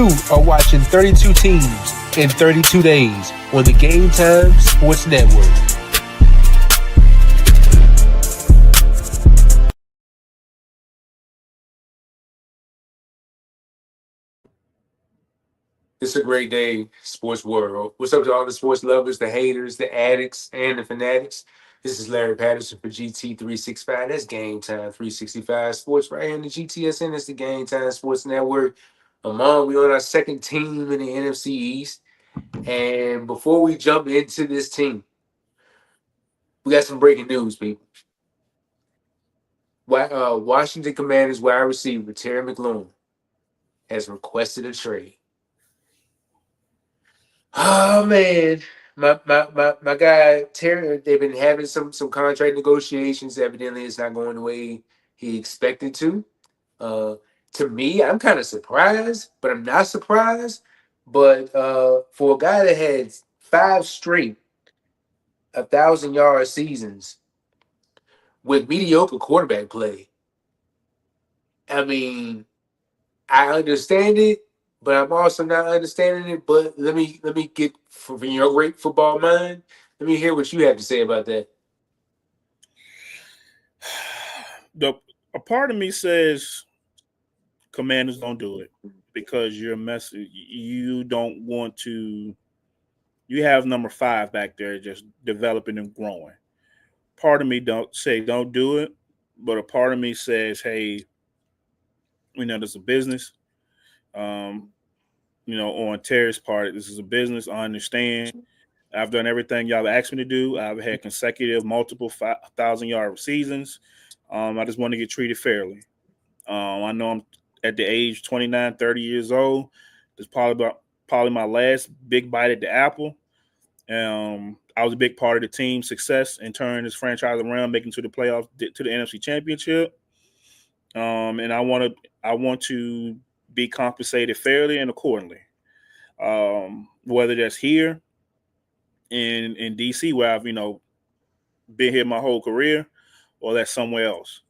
You are watching 32 teams in 32 days on the Game Time Sports Network. It's a great day, sports world. What's up to all the sports lovers, the haters, the addicts, and the fanatics? This is Larry Patterson for GT365. That's Game Time 365 Sports right here in the GTSN. It's the Game Time Sports Network. We on our second team in the NFC East. And before we jump into this team, we got some breaking news, people. Washington Commanders wide receiver Terry McLaurin has requested a trade. Oh man, my guy Terry. They've been having some contract negotiations. Evidently, it's not going the way he expected to. Uh, to me, I'm kind of surprised, but I'm not surprised. But for a guy that had 5 straight 1,000-yard seasons with mediocre quarterback play, I mean, I understand it, but I'm also not understanding it. But let me get from your great football mind. Let me hear what you have to say about that. A part of me says Commanders don't do it because you're messing. You don't want to. You have number 5 back there just developing and growing. Part of me don't do it, but a part of me says, hey, there's a business. On Terry's part, this is a business. I understand. I've done everything y'all have asked me to do. I've had consecutive multiple 1,000-yard seasons. I just want to get treated fairly. I know I'm at the age 29, 30 years old. This is probably my last big bite at the apple. I was a big part of the team's success in turning this franchise around, making to the playoffs, to the NFC Championship. And I want to be compensated fairly and accordingly. Whether that's here in DC, where I've been here my whole career, or that's somewhere else.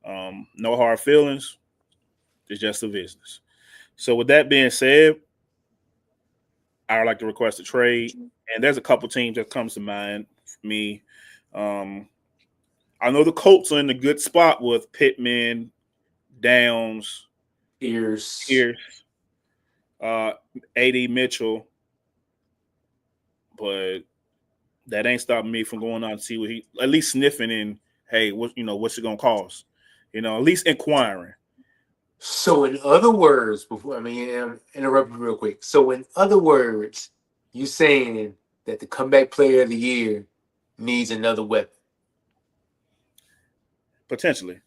No hard feelings. It's just a business. So with that being said, I would like to request a trade. And there's a couple teams that comes to mind for me. I know the Colts are in a good spot with Pittman, Downs, Pierce, A.D. Mitchell, but that ain't stopping me from going on to see what he at least sniffing in. Hey, what's it gonna cost? At least inquiring. So in other words, interrupt you real quick. So in other words, you saying that the comeback player of the year needs another weapon? Potentially.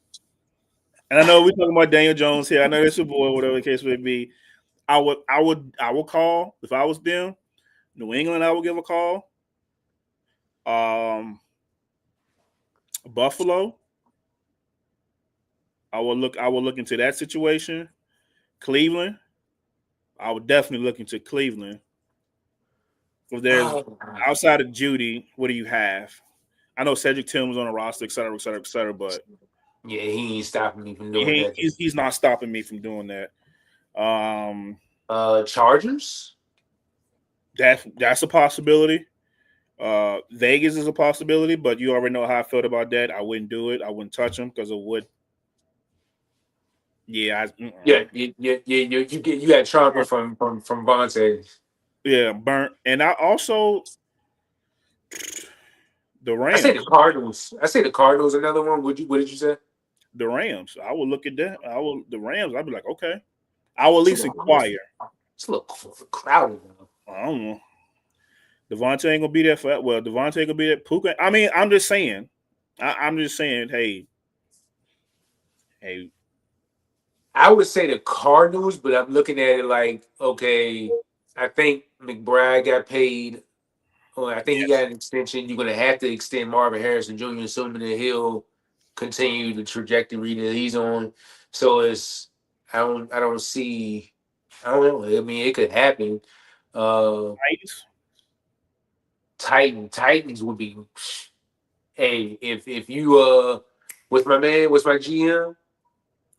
And I know we're talking about Daniel Jones here. I know it's your boy, whatever the case may be. I would call if I was them. New England, I would give a call. Buffalo. I will look into that situation. Cleveland. I would definitely look into Cleveland. If there's outside of Judy, what do you have? I know Cedric Tillman's on the roster, et cetera, et cetera, et cetera, but yeah, he ain't stopping me from doing that. He's not stopping me from doing that. Chargers? That's a possibility. Vegas is a possibility, but you already know how I felt about that. I wouldn't do it. I wouldn't touch them because it would. Yeah, you got trauma from Vontae. Yeah, burnt, and I also the Rams. I say the Cardinals. Another one. What did you say? The Rams. I will look at that. The Rams. I'd be like, okay. I will at least inquire. It's a little crowded though. I don't know. Devontae ain't gonna be there for. Well, Devontae gonna be there. Puka. I mean, I'm just saying. I'm just saying. Hey. I would say the Cardinals, but I'm looking at it like, okay, I think McBride got paid. I think he got an extension. You're gonna have to extend Marvin Harrison Jr., assuming that he'll continue the trajectory that he's on. So I don't see. I don't know. I mean, it could happen. Titans would be. Hey, if you what's my GM?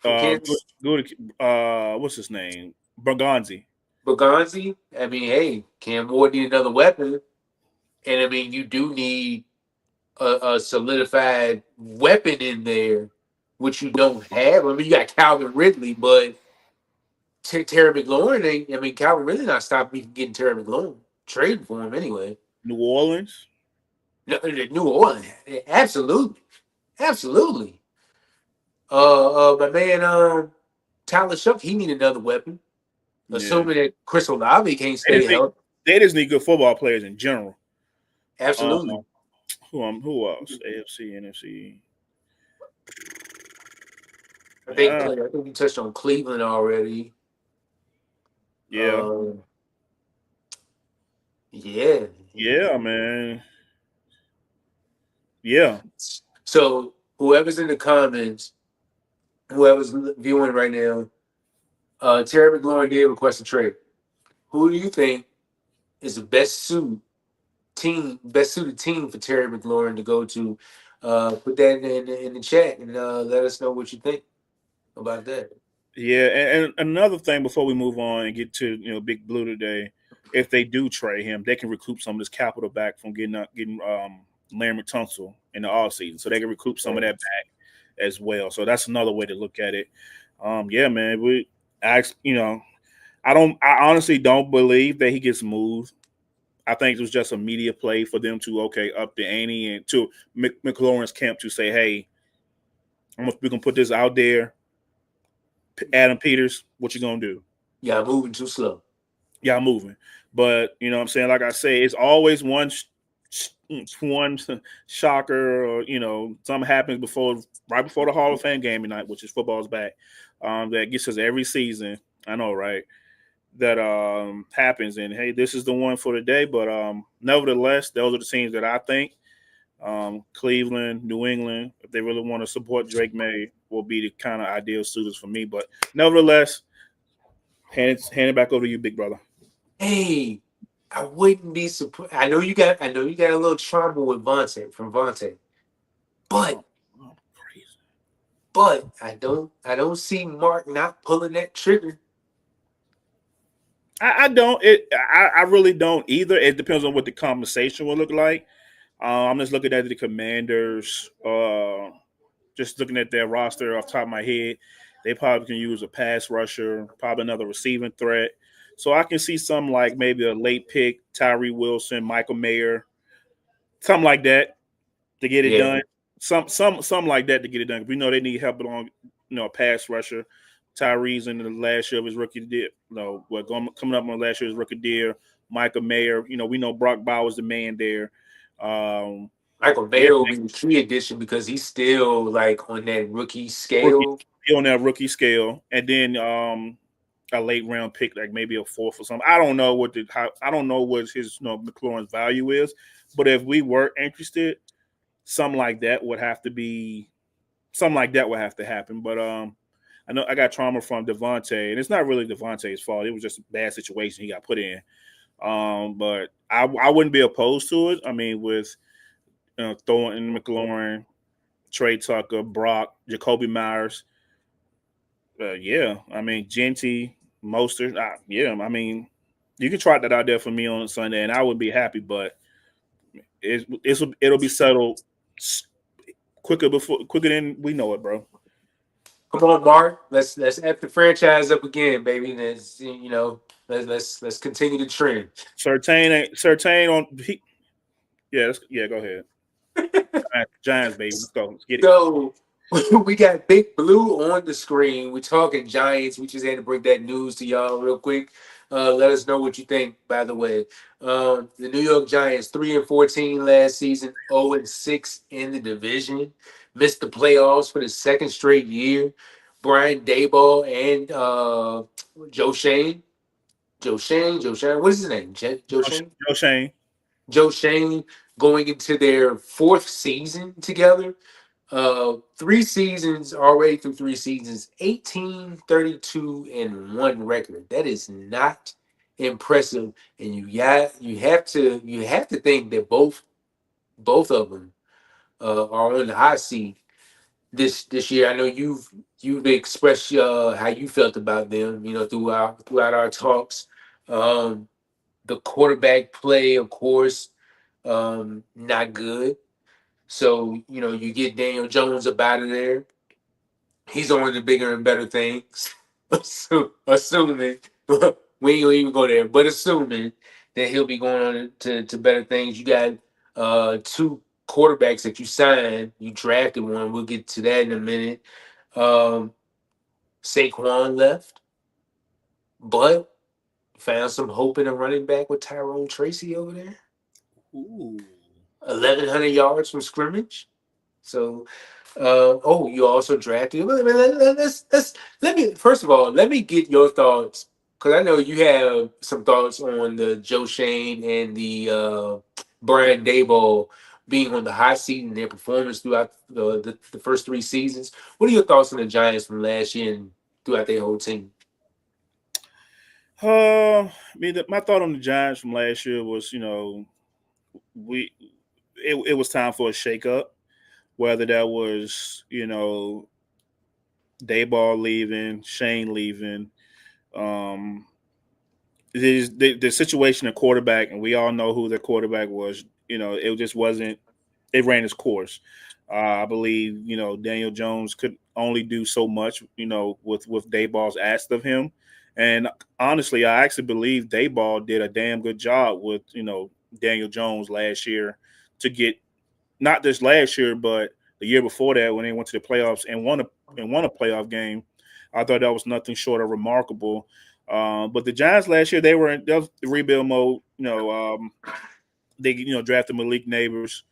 Go to what's his name? Bergonzi. Bergonzi. I mean, hey, Cam Ward need another weapon, and I mean, you do need a solidified weapon in there, which you don't have. I mean, you got Calvin Ridley, but Terry McLaurin ain't. I mean, Calvin Ridley not stopping me from getting Terry McLaurin, trading for him anyway. New Orleans. No, New Orleans, absolutely, absolutely. My man, Tyler Shuck, he need another weapon. Yeah, Assuming that Chris Olave can't they stay just need, healthy. they just need good football players in general. Um, Absolutely. who else? AFC, NFC. I think we touched on Cleveland already. Yeah, Um, yeah. yeah, man. Yeah, So whoever's in the comments, whoever's viewing right now, Terry McLaurin did request a trade. Who do you think is the best suited team for Terry McLaurin to go to? Put that in the chat and let us know what you think about that. yeah. And another thing before we move on and get to Big Blue today, if they do trade him, they can recoup some of this capital back from getting Larry Tunsil in the off season, so they can recoup some of that back as well. So that's another way to look at it. Yeah, man. I honestly don't believe that he gets moved. I think it was just a media play for them to up the ante and to McLaurin's camp to say, hey, we're gonna put this out there. Adam Peters, what you gonna do? Yeah, moving too slow. Yeah, I'm moving. But you know what I'm saying? Like I say, it's always one shocker or something happens right before the Hall of Fame game tonight, which is football's back. That gets us every season. I know, right? That happens, and hey, this is the one for today. But nevertheless, those are the teams that I think Cleveland, New England, if they really want to support Drake May, will be the kind of ideal suitors for me. But nevertheless, hand it back over to you, big brother. Hey, I wouldn't be surprised. I know you got a little trauma with Vontae, but Oh, crazy. I don't see Mark not pulling that trigger. I don't. I really don't either. It depends on what the compensation will look like. I'm just looking at the Commanders. Just looking at their roster off the top of my head, they probably can use a pass rusher, probably another receiving threat. So I can see some like maybe a late pick, Tyree Wilson, Michael Mayer, something like that to get it Yeah, done. Some like that to get it done. We know they need help along, a pass rusher. Tyree's in the last year of his rookie deal. Coming up on last year's rookie deal. Michael Mayer. We know Brock Bowers the man there. Um, Michael yeah, Mayer will be the key addition because he's still like on that rookie rookie scale. on that rookie scale, and then a late round pick, like maybe a fourth or something. I don't know I don't know what his McLaurin's value is, but if we were interested, something like that would have to be something like that would have to happen. But I know I got trauma from Devontae, and it's not really Devontae's fault. It was just a bad situation he got put in. But I wouldn't be opposed to it. I mean, with throwing in McLaurin, Trey Tucker, Brock, Jacoby Myers. Yeah, I mean, Genty, Mostert. Yeah, I mean, you can try that out there for me on Sunday, and I would be happy. But it'll be settled quicker than we know it, bro. Come on, Mark. Let's F the franchise up again, baby. Let's continue the trend. Certain on. Yeah. Go ahead. Giants, baby. Let's go. Let's get it. So we got Big Blue on the screen. We're talking Giants. We just had to bring that news to y'all real quick. Let us know what you think. By the way, the New York Giants 3-14 last season, 0-6 in the division, missed the playoffs for the second straight year. Brian Daboll and Joe Shane. Joe Shane. What is his name? Joe Shane. Joe Shane. Joe Shane going into their fourth season together. 3 seasons already through 3 seasons, 18-32-1 record. That is not impressive. And you have to think that both of them are on the hot seat this year. I know you've expressed how you felt about them, throughout our talks. Um, the quarterback play, of course, not good. So, you get Daniel Jones up out of there. He's on to bigger and better things. Assuming we ain't gonna even go there, but assuming that he'll be going on to better things. You got two quarterbacks that you signed. You drafted one. We'll get to that in a minute. Um, Saquon left, but found some hope in a running back with Tyrone Tracy over there. Ooh. 1,100 yards from scrimmage. So, you also drafted. Let me first of all let me get your thoughts because I know you have some thoughts on the Joe Shane and the Brian Daboll being on the hot seat in their performance throughout the first three seasons. What are your thoughts on the Giants from last year and throughout their whole team? My thought on the Giants from last year was, we it was time for a shakeup. Whether that was, Dayball leaving, Shane leaving, um, the situation at quarterback, and we all know who the quarterback was. It just wasn't. It ran its course. I believe Daniel Jones could only do so much. With Dayball's asked of him, and honestly, I actually believe Dayball did a damn good job with Daniel Jones last year to get not just last year, but the year before that when they went to the playoffs and won a playoff game. I thought that was nothing short of remarkable. But the Giants last year they were in rebuild mode. They drafted Malik Neighbors.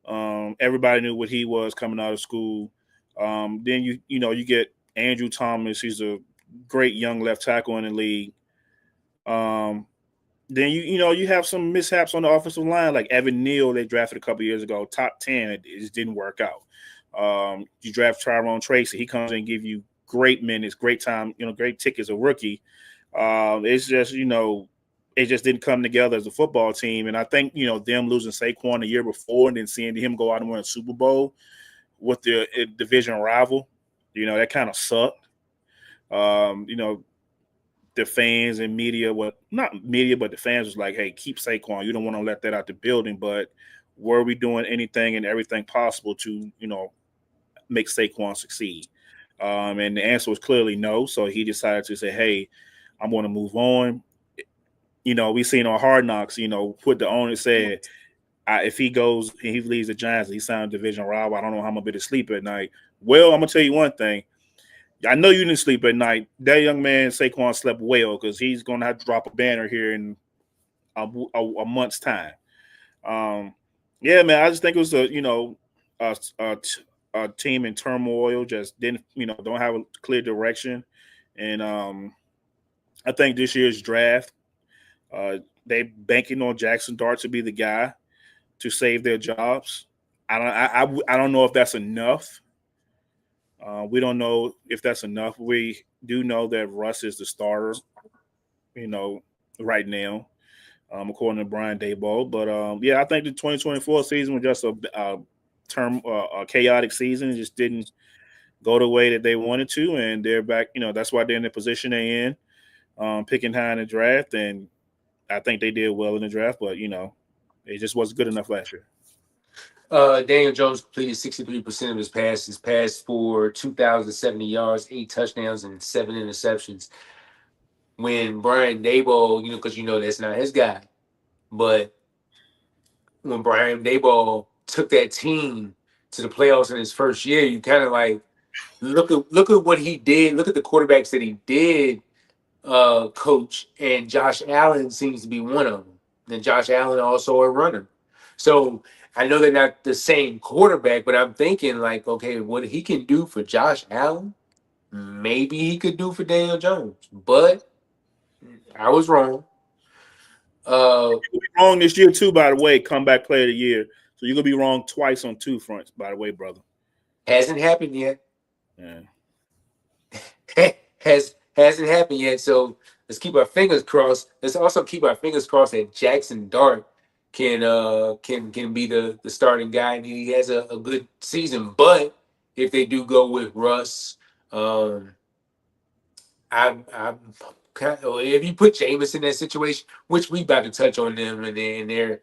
Everybody knew what he was coming out of school. Then you get Andrew Thomas. He's a great young left tackle in the league. Um, then you have some mishaps on the offensive line, like Evan Neal they drafted a couple years ago, top 10. It just didn't work out. You draft Tyrone Tracy, he comes in and give you great minutes, great time, great tick as a rookie. It's just it just didn't come together as a football team, and I think them losing Saquon the year before and then seeing him go out and win a Super Bowl with the division rival, that kind of sucked. Um, you know, the fans and media, not media, but the fans was like, hey, keep Saquon. You don't want to let that out the building. But were we doing anything and everything possible to, make Saquon succeed? And the answer was clearly no. So he decided to say, hey, I'm going to move on. We seen on Hard Knocks, what the owner said, if he goes and he leaves the Giants, he signed a division rival. I don't know how I'm going to be able to sleep at night. Well, I'm going to tell you one thing. I know you didn't sleep at night. That young man, Saquon, slept well because he's going to have to drop a banner here in a month's time. Yeah, man, I just think it was a team in turmoil, just didn't, don't have a clear direction. And I think this year's draft, they banking on Jackson Dart to be the guy to save their jobs. I don't know if that's enough. We don't know if that's enough. We do know that Russ is the starter, right now, according to Brian Daboll. But yeah, I think the 2024 season was just a chaotic season. It just didn't go the way that they wanted to, and they're back. That's why they're in the position they're in, picking high in the draft, and I think they did well in the draft. But it just wasn't good enough last year. Daniel Jones completed 63% of his passes, passed for 2,070 yards, 8 touchdowns, and 7 interceptions. When Brian Daboll, because that's not his guy, but when Brian Daboll took that team to the playoffs in his first year, you kind of like look at what he did. Look at the quarterbacks that he did coach, and Josh Allen seems to be one of them. And Josh Allen also a runner. So I know they're not the same quarterback, but I'm thinking like, okay, what he can do for Josh Allen, maybe he could do for Daniel Jones. But I was wrong. You'll be wrong this year too, by the way. Comeback player of the year. So you're gonna be wrong twice on two fronts, by the way, brother. Hasn't happened yet. Yeah. Hasn't happened yet. So let's keep our fingers crossed. Let's also keep our fingers crossed that Jackson Dart can be the starting guy and he has a good season. But if they do go with Russ, I'm or if you put Jameis in that situation, which we about to touch on them and their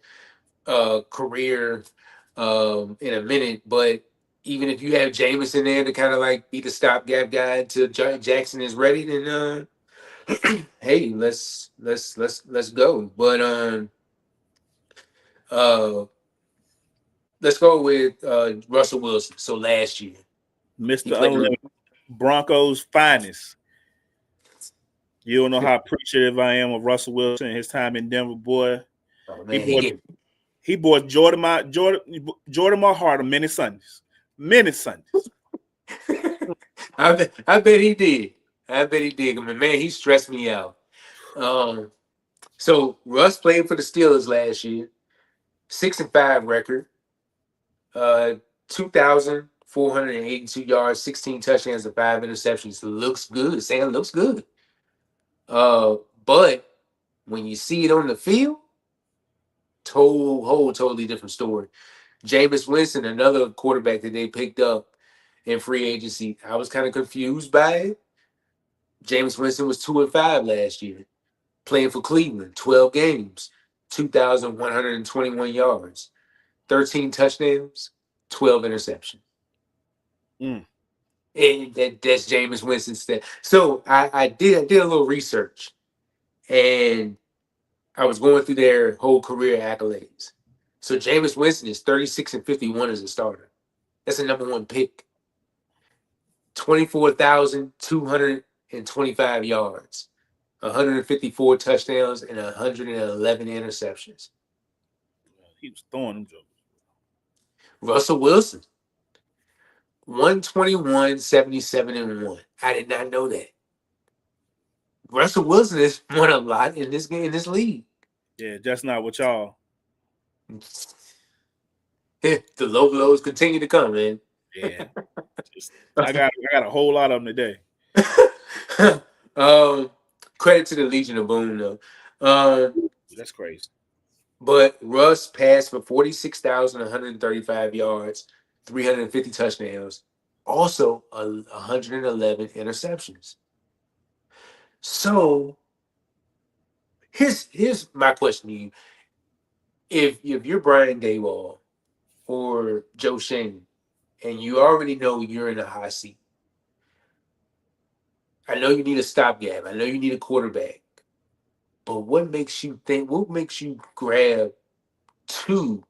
career in a minute, but even if you have Jameis in there to kind of like be the stopgap guy until Jackson is ready, then hey, let's go. But uh, let's go with Russell Wilson. So last year he Mr. played. Unlimited, Broncos finest. You don't know how appreciative I am of Russell Wilson and his time in Denver, boy. Oh He man, bought he bought Jordan my heart on many Sundays. Many Sundays. I bet he did. I bet he did. I mean, man, he stressed me out. So Russ played for the Steelers last year, 6-5 record, 2,482 yards, 16 touchdowns, and 5 interceptions. Looks good. Sam looks good. But when you see it on the field, totally different story. Jameis Winston, another quarterback that they picked up in free agency, I was kind of confused by it. Jameis Winston was 2-5 last year, playing for Cleveland, 12 games, 2,121 yards, 13 touchdowns, 12 interceptions. Mm. And that's Jameis Winston's stat. So I did a little research, and I was going through their whole career accolades. So Jameis Winston is 36-51 as a starter. That's a number one pick. 24,225 yards, 154 touchdowns, and 111 interceptions. He was throwing them jokes. Russell Wilson, 121, 77, and 1. I did not know that. Russell Wilson has won a lot in this game, in this league. Yeah, just not with y'all. The low blows continue to come, man. Yeah. I got a whole lot of them today. Credit to the Legion of Boom, though. That's crazy. But Russ passed for 46,135 yards, 350 touchdowns, also 111 interceptions. So here's my question to you. If you're Brian Daboll or Joe Shane, and you already know you're in a hot seat, I know you need a stopgap. I know you need a quarterback. But what makes you grab two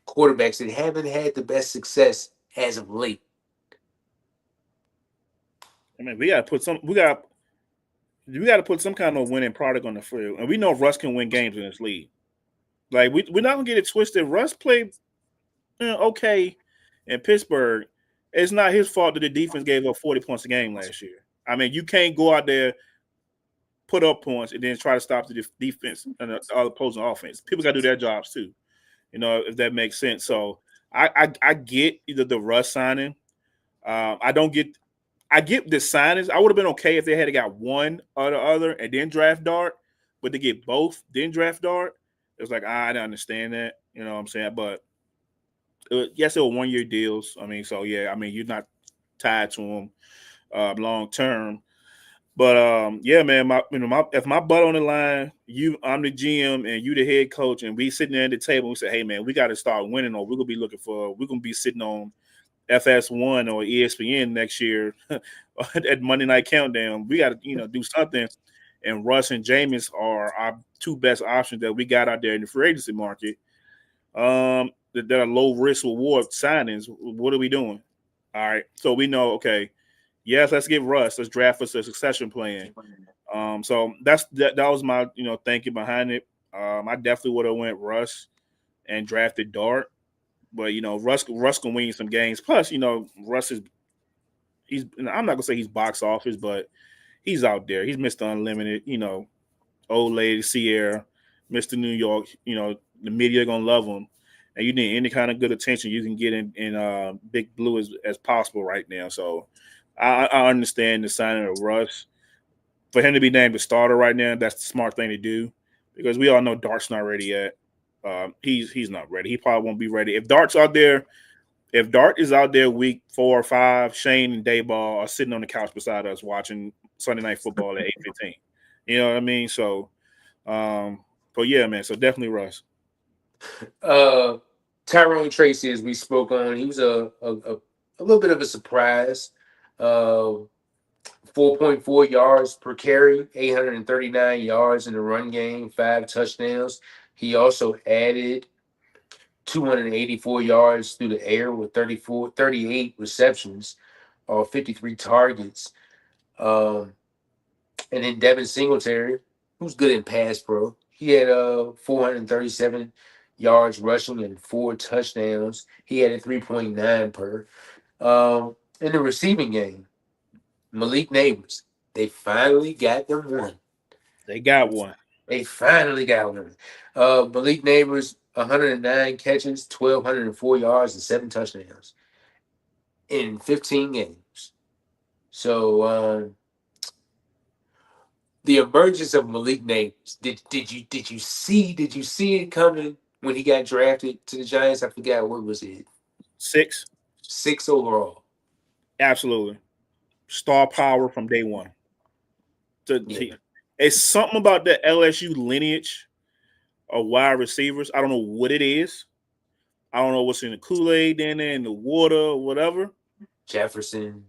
quarterbacks that haven't had the best success as of late? I mean, we got to put some kind of winning product on the field, and we know Russ can win games in this league. Like we're not gonna get it twisted. Russ played okay in Pittsburgh. It's not his fault that the defense gave up 40 points a game last year. I mean, you can't go out there, put up points, and then try to stop the defense and the opposing offense. People got to do their jobs too, if that makes sense. So I get either the Russ signing. I get the signings. I would have been okay if they had got one or the other and then draft Dart, but to get both, then draft Dart, it was like, I don't understand that. You know what I'm saying? But yes, they were 1-year deals. I mean, so yeah, I mean, you're not tied to them long term. But yeah, man, if my butt on the line, I'm the GM and you the head coach, and we sitting there at the table, we say, hey man, we got to start winning, or we're gonna be sitting on FS1 or ESPN next year at Monday Night Countdown. We got to do something. And Russ and Jameis are our two best options that we got out there in the free agency market. That are low risk reward signings. What are we doing? All right, so we know. Okay, yes, let's get Russ. Let's draft us a succession plan. So that was my thinking behind it. I definitely would have went Russ and drafted Dart. But Russ can win some games. Plus, Russ I'm not gonna say he's box office, but he's out there. He's Mr. Unlimited, old lady Sierra, Mr. New York. The media gonna love him, and you need any kind of good attention you can get in Big Blue as possible right now. So I understand the signing of Russ. For him to be named the starter right now, that's the smart thing to do, because we all know Dart's not ready yet. He's not ready. He probably won't be ready. If Dart is out there week 4 or 5, Shane and Dayball are sitting on the couch beside us watching Sunday Night Football at 8:15. You know what I mean? So, but yeah, man. So definitely Russ. Tyrone Tracy, as we spoke on, he was a little bit of a surprise. Uh, 4.4 yards per carry, 839 yards in the run game, 5 touchdowns. He also added 284 yards through the air with 38 receptions or 53 targets. Um, and then Devin Singletary, who's good in pass pro, he had 437 yards rushing and 4 touchdowns. He had a 3.9 per. In the receiving game, Malik Neighbors, they finally got them one. They got one. They finally got one. Malik Neighbors, 109 catches, 1,204 yards, and 7 touchdowns in 15 games. So the emergence of Malik Neighbors, did you see it coming when he got drafted to the Giants? I forgot what was it, 6. 6 overall. Absolutely. Star power from day one. Yeah, It's something about the LSU lineage of wide receivers. I don't know what it is. I don't know what's in the Kool-Aid in there, in the water, or whatever. Jefferson,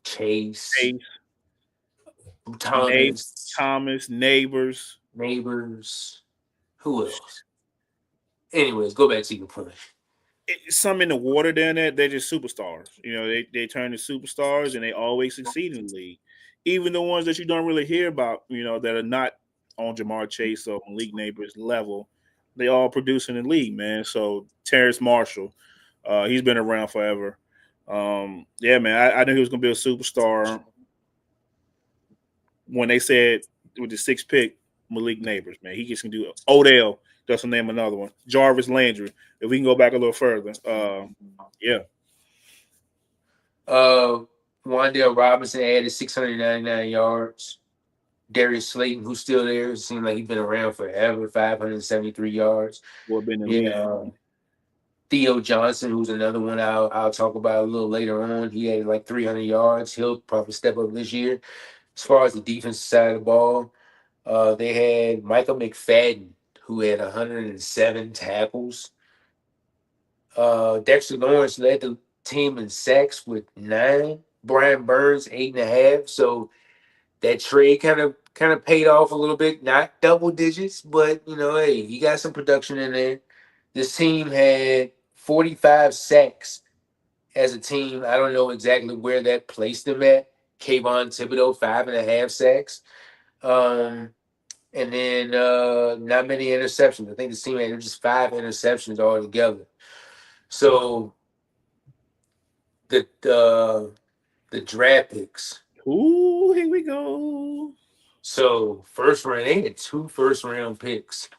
Chase, Chase, Thomas, Thomas, Neighbors. Neighbors. Who else? Anyways, go back to your point. Some in the water down there, they're just superstars. You know, they turn to superstars and they always succeed in the league. Even the ones that you don't really hear about, you know, that are not on Jamar Chase or Malik Neighbors level, they all produce in the league, man. So Terrence Marshall, he's been around forever. Yeah, man, I knew he was gonna be a superstar when they said with the 6th pick, Malik Neighbors, man. He just can do it. Odell, that's to name another one. Jarvis Landry. If we can go back a little further. Yeah. Uh, Wandale Robinson added 699 yards. Darius Slayton, who's still there, it seems like he's been around forever, 573 yards. Boy, been in the Yeah. league. Theo Johnson, who's another one I'll talk about a little later on. He had like 300 yards. He'll probably step up this year. As far as the defensive side of the ball, they had Michael McFadden, who had 107 tackles. Dexter Lawrence led the team in sacks with 9. Brian Burns 8.5. So that trade kind of paid off a little bit. Not double digits, but hey, you got some production in there. This team had 45 sacks as a team. I don't know exactly where that placed them at. Kayvon Thibodeau 5.5 sacks. And then not many interceptions. I think the team had just 5 interceptions altogether. So the draft picks. Ooh, here we go. So first round, they had 2 first-round picks.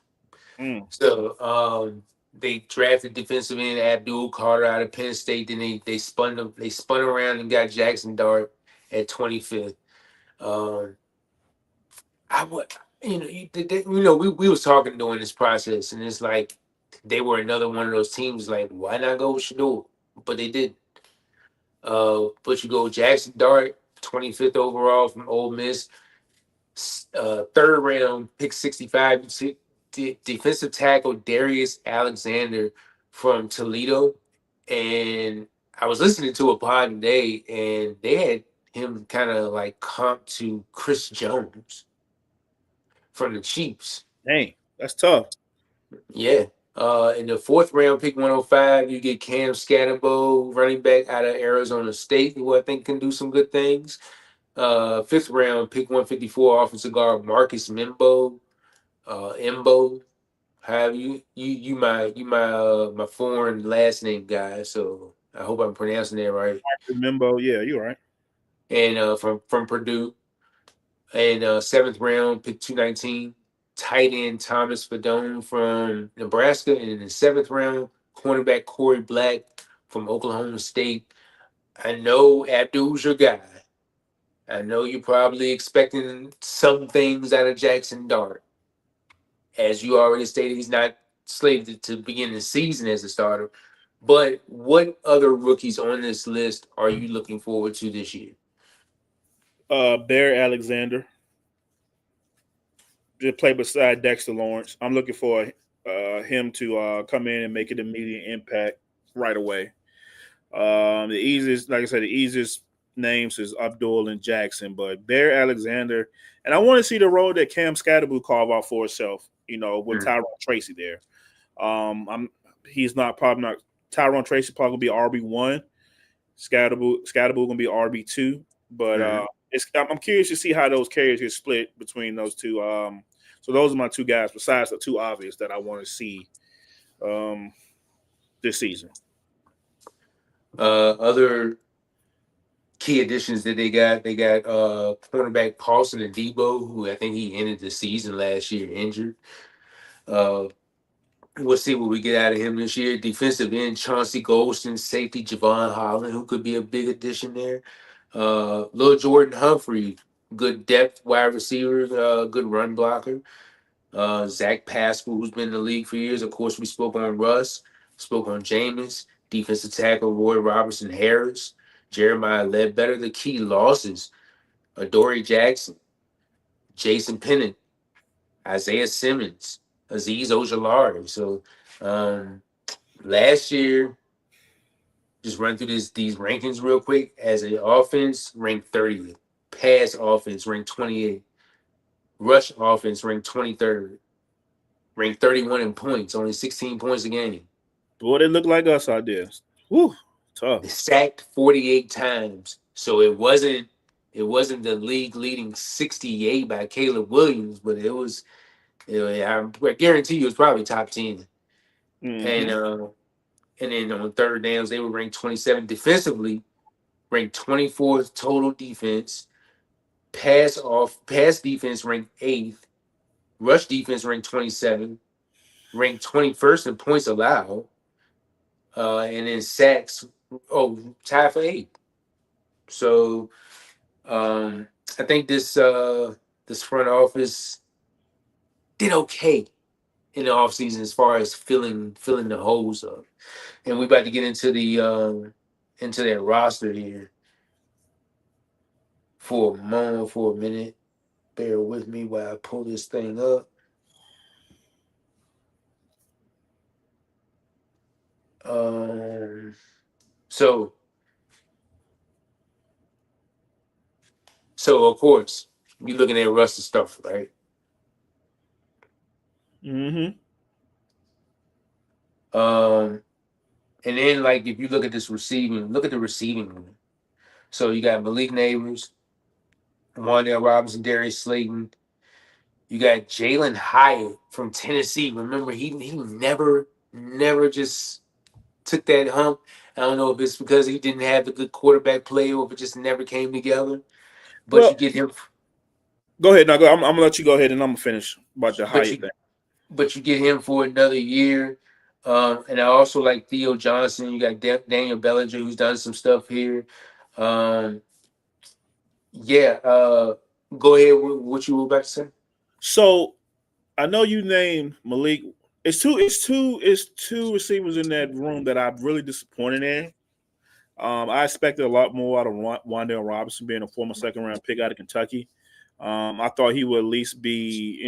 So they drafted defensive end Abdul Carter out of Penn State. Then they spun them. They spun around and got Jackson Dart at 25th. I would, we was talking during this process, and it's like they were another one of those teams. Like, why not go with Shador? But they did. But you go Jackson Dart, 25th overall from Ole Miss, third round pick 65. You see, defensive tackle Darius Alexander from Toledo, and I was listening to a pod today, and they had him kind of like comp to Chris Jones from the Chiefs. Dang, that's tough. Yeah. In the fourth round, pick 105, you get Cam Scatterbo, running back out of Arizona State, who I think can do some good things. Fifth round, pick 154, offensive guard Marcus Imbo. Have my foreign last name guy, so I hope I'm pronouncing that right. Remember, yeah, you're right. And from Purdue. And seventh round, pick 219, tight end Thomas Fadone from Nebraska. And in the seventh round, cornerback Corey Black from Oklahoma State. I know Abdul's your guy. I know you're probably expecting some things out of Jackson Dart. As you already stated, he's not slated to begin the season as a starter. But what other rookies on this list are you looking forward to this year? Bear Alexander. to play beside Dexter Lawrence. I'm looking for him to come in and make an immediate impact right away. The easiest, like I said, the easiest names is Abdul and Jackson, but Bear Alexander, and I want to see the role that Cam Scatterbo carve out for himself. With Tyrone Tracy there. He's not probably not Tyrone Tracy probably gonna be RB1. Scatterbo gonna be RB2, but I'm curious to see how those carries get split between those two. So those are my two guys, besides the two obvious that I want to see this season. Other key additions that they got cornerback Paulson and Debo, who I think he ended the season last year injured. We'll see what we get out of him this year. Defensive end Chauncey Golston, safety Javon Holland, who could be a big addition there. Lil Jordan Humphrey, good depth wide receiver, good run blocker. Zach Pascal, who's been in the league for years. Of course, we spoke on Russ, spoke on Jameis, defensive tackle Roy Robertson Harris, Jeremiah Ledbetter. The key losses: Adoree Jackson, Jason Pennant, Isaiah Simmons, Azeez Ojulari. So last year, just run through these rankings real quick. As an offense, ranked 30th. Pass offense, ranked 28th. Rush offense, ranked 23rd. Ranked 31 in points, only 16 points a game. Boy, they look like us out there. Woo, tough. Sacked 48 times. So it wasn't the league leading 68 by Caleb Williams, but it was. I guarantee you, it's probably top 10. Mm-hmm. And then on third downs, they were ranked 27 defensively, ranked 24th total defense. Pass defense ranked 8th. Rush defense ranked 27. Ranked 21st in points allowed. And then sacks, tied for 8th. So I think this front office did okay in the offseason as far as filling the holes up. And we about to get into their roster here for a minute. Bear with me while I pull this thing up. So of course, you're looking at Russ stuff, right? Mm-hmm. And then like if you look at the receiving room. So you got Malik Neighbors, Wandale Robinson, Darius Slayton. You got Jalen Hyatt from Tennessee. Remember, he never just took that hump. I don't know if it's because he didn't have the good quarterback play or if it just never came together. But you Well, get him. go ahead. Now, I'm gonna let you go ahead, and I'm gonna finish about the But Hyatt you thing. but you get him for another year. And I also like Theo Johnson. You got Daniel Bellinger, who's done some stuff here. Yeah. Go ahead. What you were about to say? So I know you named Malik. It's two receivers in that room that I'm really disappointed in. I expected a lot more out of Wandale Robinson, being a former second round pick out of Kentucky. I thought he would at least be,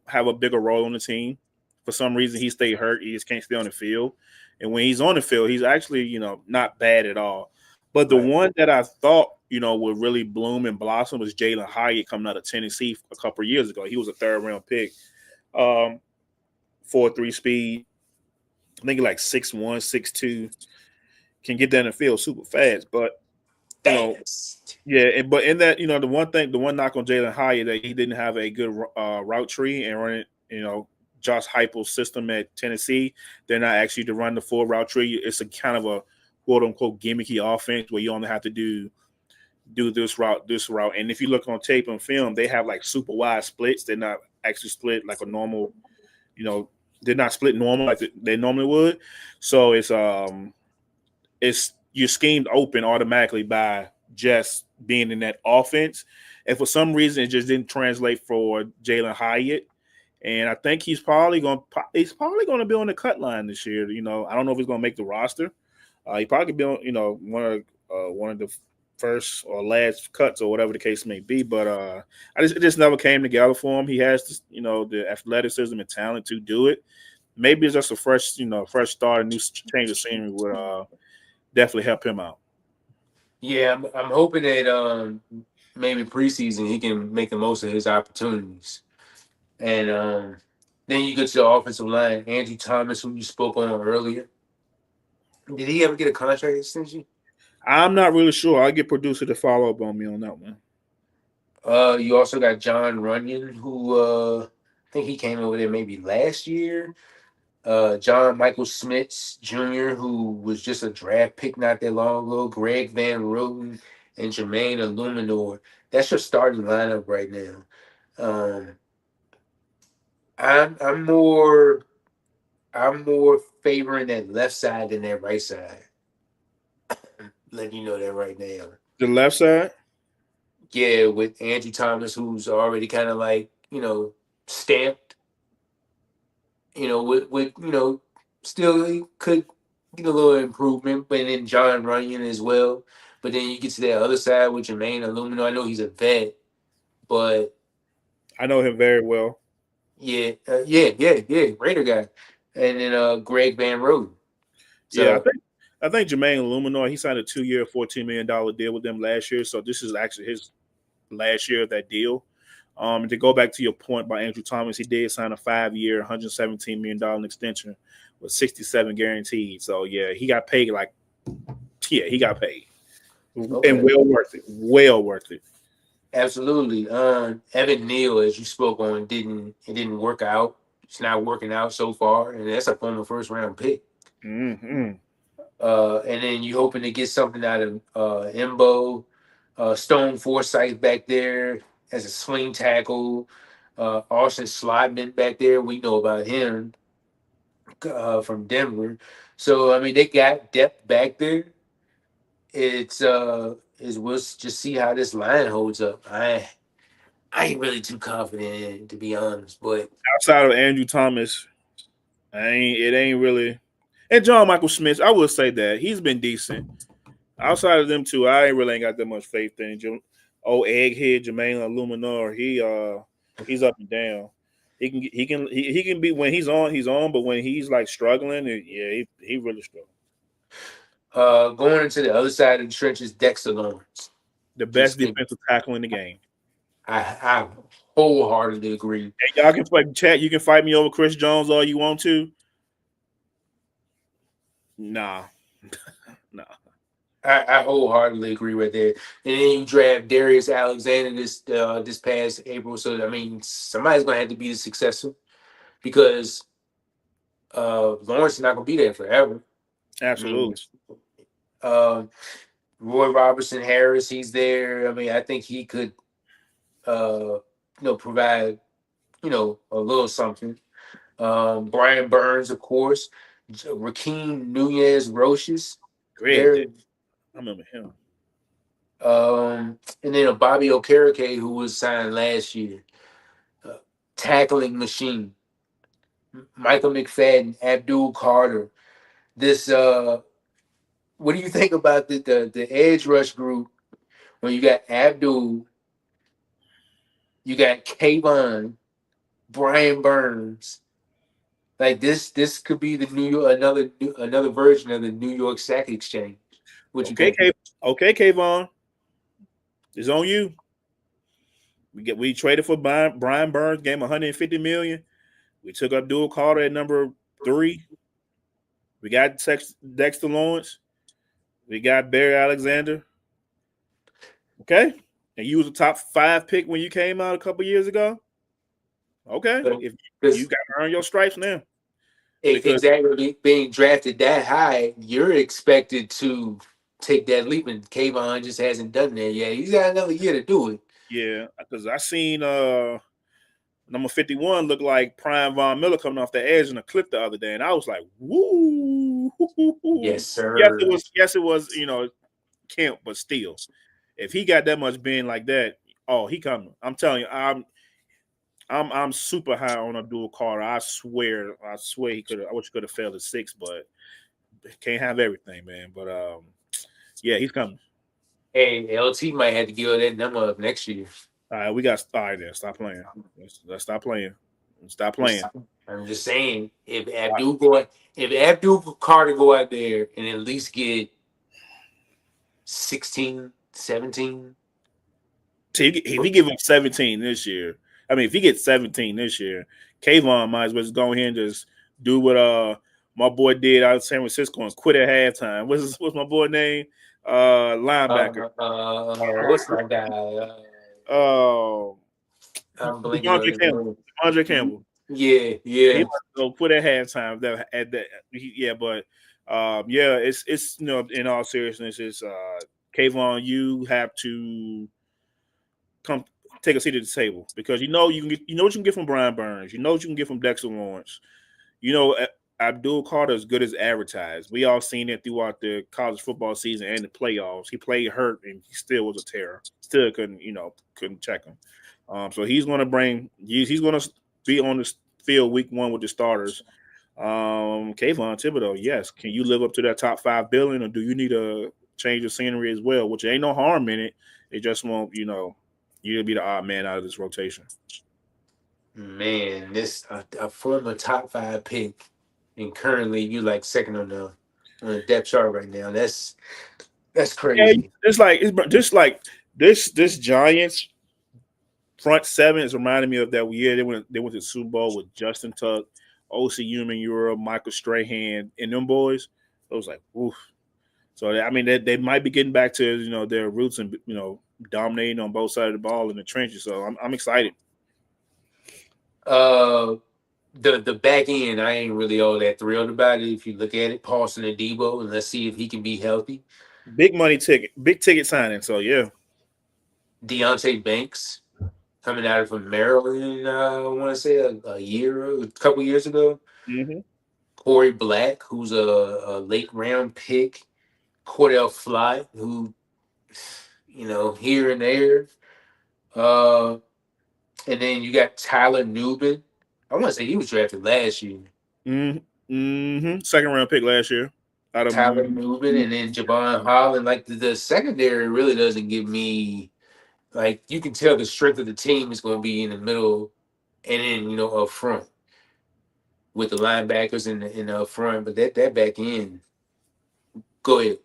have a bigger role on the team. For some reason, he stayed hurt. He just can't stay on the field. And when he's on the field, he's actually, not bad at all. But the one that I thought, would really bloom and blossom was Jalen Hyatt coming out of Tennessee a couple of years ago. He was a third round pick, 4.3 speed. I think like 6'1", 6'2", can get down the field super fast. But but in that, the one knock on Jalen Hyatt that he didn't have a good route tree and running, Josh Heupel's system at Tennessee. They're not actually to run the full route tree. It's a kind of a quote unquote gimmicky offense where you only have to do this route. And if you look on tape and film, they have like super wide splits. They're not actually split like a normal, they're not split normal like they normally would. So it's you're schemed open automatically by just being in that offense. And for some reason, it just didn't translate for Jalen Hyatt. And I think he's probably going to be on the cut line this year. I don't know if he's going to make the roster. He probably could be on, one of the first or last cuts or whatever the case may be. But it just never came together for him. He has this, the athleticism and talent to do it. Maybe it's just a fresh start, a new change of scenery would definitely help him out. Yeah, I'm hoping that maybe preseason he can make the most of his opportunities. And then you get to the offensive line, Andrew Thomas, who you spoke on earlier. Did he ever get a contract extension? I'm not really sure. I'll get producer to follow up on me on that one. You also got John Runyon, who I think he came over there maybe last year. John Michael Smits Jr., who was just a draft pick not that long ago. Greg Van Roten and Jermaine Illuminor. That's your starting lineup right now. Um, I'm more favoring that left side than that right side. Letting you know that right now. The left side? Yeah, with Andrew Thomas, who's already kind of like, stamped, with still he could get a little improvement, but then John Runyon as well. But then you get to that other side with Jermaine Illumino. I know he's a vet, but I know him very well. yeah, yeah, Raider guy. And then Greg Van Roden. Yeah, So I think Jermaine Illuminor, he signed a 2-year, $14 million deal with them last year. So this is actually his last year of that deal. And to go back to your point by Andrew Thomas, he did sign a 5-year, $117 million extension with 67 guaranteed. So yeah, he got paid he got paid. okay. And well worth it. Well worth it. Absolutely. Evan Neal, as you spoke on, it didn't work out. It's not working out so far, and that's a former first round pick. Mm-hmm. And then you hoping to get something out of Embo, Stone Forsythe back there as a swing tackle, Austin Slotman back there. We know about him from Denver. So I mean, they got depth back there. We'll just see how this line holds up. I ain't really too confident in it, to be honest. But Outside of Andrew Thomas, it ain't really. And John Michael Smith, I will say that he's been decent. Outside of them two, I ain't got that much faith in Egghead Jermaine Illuminor. He's up and down. He can be when he's on, but when he's like struggling, he really struggles. going into the other side of the trenches, Dexter Lawrence. The best defensive tackle in the game. I wholeheartedly agree. Hey, y'all can fight chat. You can fight me over Chris Jones all you want to. Nah. Nah. I wholeheartedly agree right there. And then you draft Darius Alexander this past April. So I mean, somebody's gonna have to be the successor because Lawrence is not gonna be there forever. Absolutely. I mean, Roy Robertson Harris, he's there. I mean, I think he could provide, a little something. Brian Burns, of course, Rakeem Nunez Roches. Great. I remember him. And then a Bobby Okereke who was signed last year. Tackling machine. Michael McFadden, Abdul Carter. This what do you think about the edge rush group when you got Abdul, you got Kayvon, Brian Burns? Like this could be the New York another version of the New York Sack Exchange. What you think? Okay, Kayvon. It's on you. We traded for Brian Burns, gave him $150 million. We took Abdul Carter at number 3. We got Dexter Lawrence. We got Barry Alexander. Okay. And you was a top 5 pick when you came out a couple years ago. Okay. If you got to earn your stripes now. Exactly. Being drafted that high, you're expected to take that leap, and Kayvon just hasn't done that yet. He's got another year to do it. Yeah, because I seen number 51 look like Prime Von Miller coming off the edge in a clip the other day, and I was like, "Woo!" Yes, sir. Yes, it was. Kemp, but still, if he got that much being like that, oh, he coming. I'm telling you, I'm super high on Abdul Carter. I swear he could have. I wish he could have failed at 6, but can't have everything, man. But yeah, he's coming. Hey, LT might have to give that number up next year. All right, we got all right there. Stop playing. Let's stop playing. Stop playing. I'm just saying, if Abdul Carter go out there and at least get 16, 17. See, if he give him 17 this year, I mean, if he gets 17 this year, Kayvon might as well just go ahead and just do what my boy did out of San Francisco and quit at halftime. What's my boy name? Linebacker. What's my guy? Oh, I'm blanking on Devondre his Campbell. name. Devondre Campbell. Yeah, He yeah. might go quit at halftime. Yeah, but yeah, it's in all seriousness, it's Kayvon, you have to come take a seat at the table because you can get what you can get from Brian Burns, you know what you can get from Dexter Lawrence, you know Abdul Carter is good as advertised. We all seen it throughout the college football season and the playoffs. He played hurt and he still was a terror. Still couldn't check him. So he's going to be on the field week 1 with the starters. Kayvon Thibodeau, yes. Can you live up to that top 5 billion, or do you need a change of scenery as well? Which ain't no harm in it. It just won't, you'll be the odd man out of this rotation. Man, this a former top 5 pick, and currently you like second on the depth chart right now. That's Yeah, crazy. it's just like this Giants front seven is reminding me of that year they went to the Super Bowl with Justin Tuck, OC Human Euro, Michael Strahan, and them boys. It was like, oof. So I mean, they might be getting back to their roots and dominating on both sides of the ball in the trenches. So I'm excited. Uh, the back end, I ain't really all that thrilled about it. If you look at it, Paulson and Debo, and let's see if he can be healthy. Big ticket signing. So yeah, Deontay Banks coming out of from Maryland, I want to say a couple years ago. hmm Corey Black, who's a late round pick. Cordell Fly, who here and there. Uh, and then you got Tyler Nubin. I want to say he was drafted last year. Second round pick last year. Out of Tyler Nubin, and then Javon Holland. Like the secondary really doesn't give me like you can tell the strength of the team is going to be in the middle, and then up front with the linebackers in the up front. But that back end, go ahead.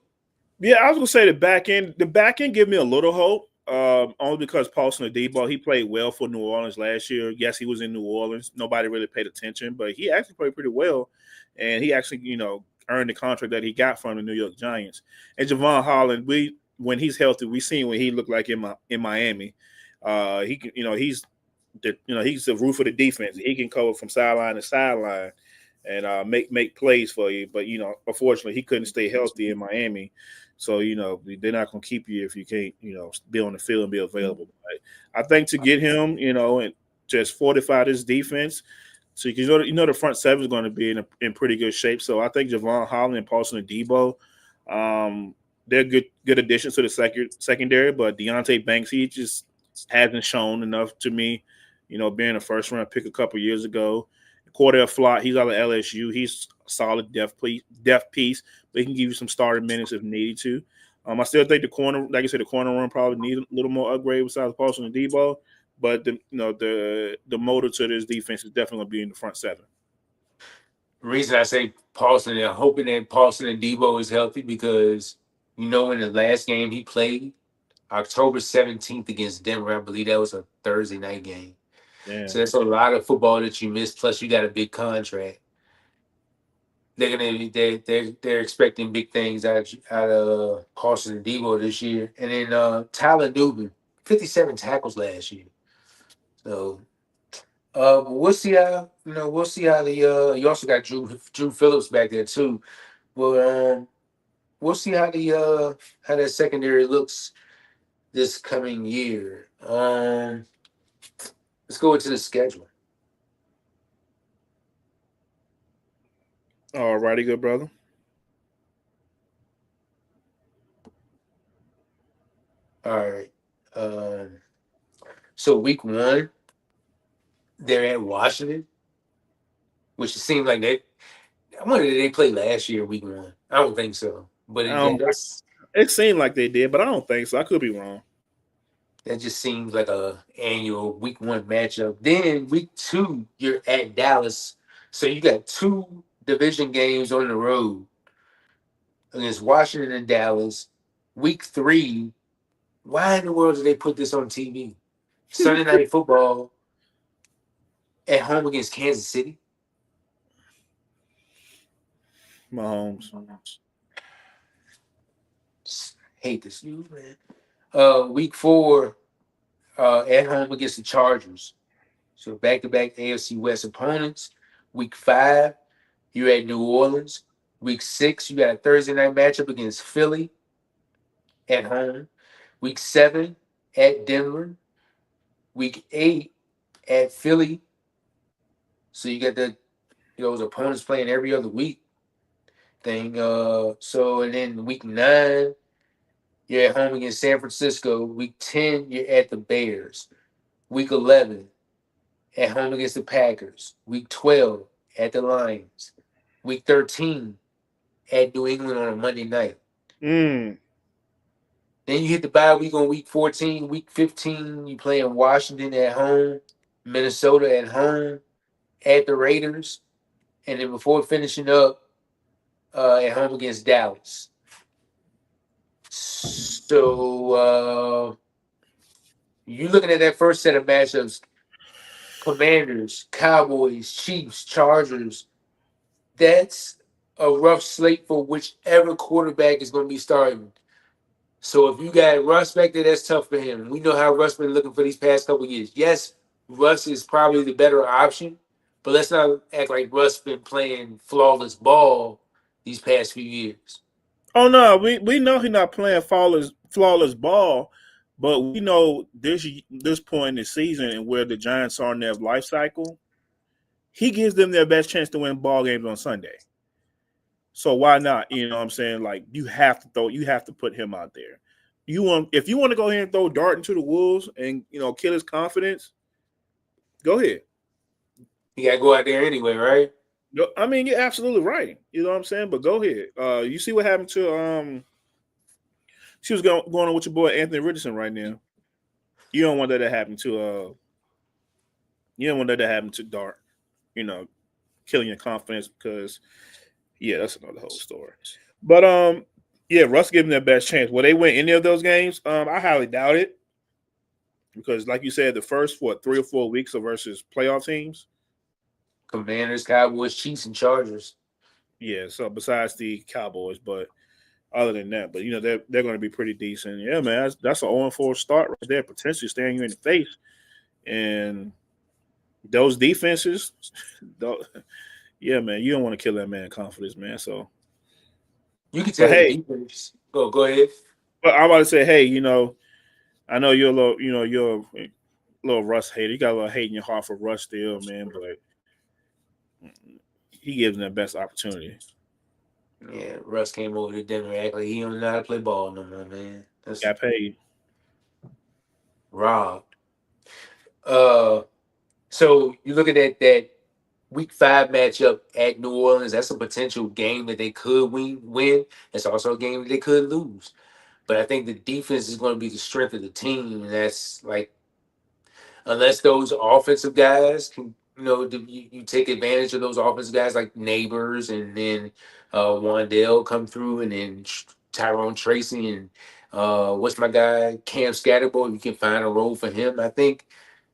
Yeah, I was gonna say the back end. The back end give me a little hope. Only because Paulson Adebo, he played well for New Orleans last year. Yes, he was in New Orleans. Nobody really paid attention, but he actually played pretty well, and he actually, earned the contract that he got from the New York Giants. And Javon Holland, when he's healthy, we seen what he looked like in Miami. He can, he's the roof of the defense. He can cover from sideline to sideline and make plays for you. But unfortunately, he couldn't stay healthy in Miami. So they're not going to keep you if you can't be on the field and be available. But I think to get him and just fortify this defense, so the front seven is going to be in pretty good shape. So I think Javon Holland and Paulson Adebo, they're good additions to the secondary. But Deontay Banks, he just hasn't shown enough to me. Being a first round pick a couple years ago. Cordell Flott, he's out of LSU. He's a solid depth piece, but he can give you some starting minutes if needed to. I still think the corner, like I said, the corner room probably needs a little more upgrade besides Paulson and Debo. But the motor to this defense is definitely going to be in the front seven. The reason I say Paulson, I'm hoping that Paulson and Debo is healthy because in the last game he played, October 17th against Denver, I believe that was a Thursday night game. Yeah. So that's a lot of football that you missed. Plus, you got a big contract. They're expecting big things out of Paulson and Debo this year, and then Tyler Nubin, 57 tackles last year. So we'll see how the you also got Drew Phillips back there too. Well, we'll see how that secondary looks this coming year. Let's go into the schedule. All righty, good brother. All right. Um, so week 1, they're at Washington, which it seemed like they. I wonder did they play last year week 1? I don't think so, but Um, that's. It seemed like they did, but I don't think so. I could be wrong. That just seems like a annual week 1 matchup. Then week 2, you're at Dallas. So you got 2 division games on the road against Washington and Dallas. Week 3, why in the world did they put this on TV? Sunday night football at home against Kansas City. Mahomes. Hate this news, man. Week 4, at home against the Chargers. So back-to-back AFC West opponents. Week 5, you're at New Orleans. Week 6, you got a Thursday night matchup against Philly at home. Week 7, at Denver. Week 8, at Philly. So you got those opponents playing every other week thing. And then week 9, you're at home against San Francisco. Week 10, you're at the Bears. Week 11, at home against the Packers. Week 12, at the Lions. Week 13, at New England on a Monday night. Mm. Then you hit the bye week on week 14. Week 15, you play in Washington at home, Minnesota at home, at the Raiders, and then before finishing up at home against Dallas. So you're looking at that first set of matchups: Commanders, Cowboys, Chiefs, Chargers. That's a rough slate for whichever quarterback is going to be starting. So if you got Russ back there, that's tough for him. We know how Russ been looking for these past couple of years. Yes, Russ is probably the better option, but let's not act like Russ been playing flawless ball these past few years. Oh no, we know he's not playing flawless ball, but we know this point in the season and where the Giants are in their life cycle, he gives them their best chance to win ball games on Sunday. So why not? You know what I'm saying? Like you have to put him out there. If you want to go ahead and throw Dart into the wolves and kill his confidence, go ahead. You got to go out there anyway, right? I mean, you're absolutely right. You know what I'm saying? But go ahead. You see what happened to she was going on with your boy Anthony Richardson right now. You don't want that to happen to Dart. Killing your confidence because that's another whole story. But Russ gave them their best chance. Will they win any of those games? I highly doubt it. Because like you said, the first 3 or 4 weeks are versus playoff teams. Commanders, Cowboys, Chiefs, and Chargers. Yeah, so besides the Cowboys, but other than that, but they're going to be pretty decent. Yeah, man, that's an 0-4 start right there, potentially staring you in the face. And those defenses, yeah, man, you don't want to kill that man's confidence, man. So you can tell the defense. Go ahead. But I'm about to say, hey, I know you're a little Russ hater. You got a little hate in your heart for Russ still, man, but he gives them the best opportunity. Yeah, Russ came over to Denver act like he don't know how to play ball no more, man. Got paid. Robbed. So you look at that week 5 matchup at New Orleans. That's a potential game that they could win. It's also a game that they could lose. But I think the defense is going to be the strength of the team. And that's like, unless those offensive guys can, you take advantage of those offensive guys like Neighbors and then Wandale come through and then Tyrone Tracy and what's my guy, Cam Scatterbo. You can find a role for him. I think,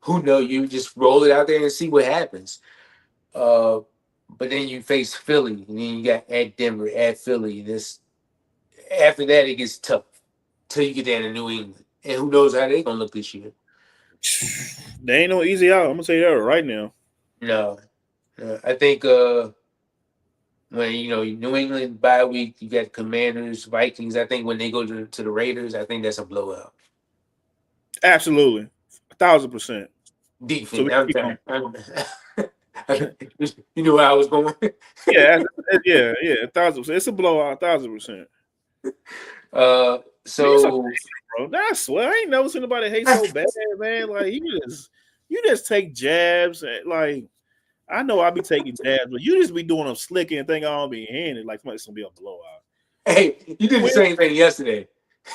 you just roll it out there and see what happens. But then you face Philly, and then you got at Denver, at Philly. After that, it gets tough till you get down to New England. And who knows how they're going to look this year. They ain't no easy out. I'm going to tell you that right now. No. I think when, New England bye week, you got Commanders, Vikings. I think when they go to the Raiders, I think that's a blowout. Absolutely. 1,000%. Defense. You know where I was going? yeah, 1,000%. It's a blowout, 1,000%. So bro, I swear I ain't never seen anybody hate so bad, man. Like you just take jabs. Like I know I be taking jabs, but you just be doing them slick and think I don't be handed like it's gonna be a blowout. Hey, you did the Well, same thing yesterday.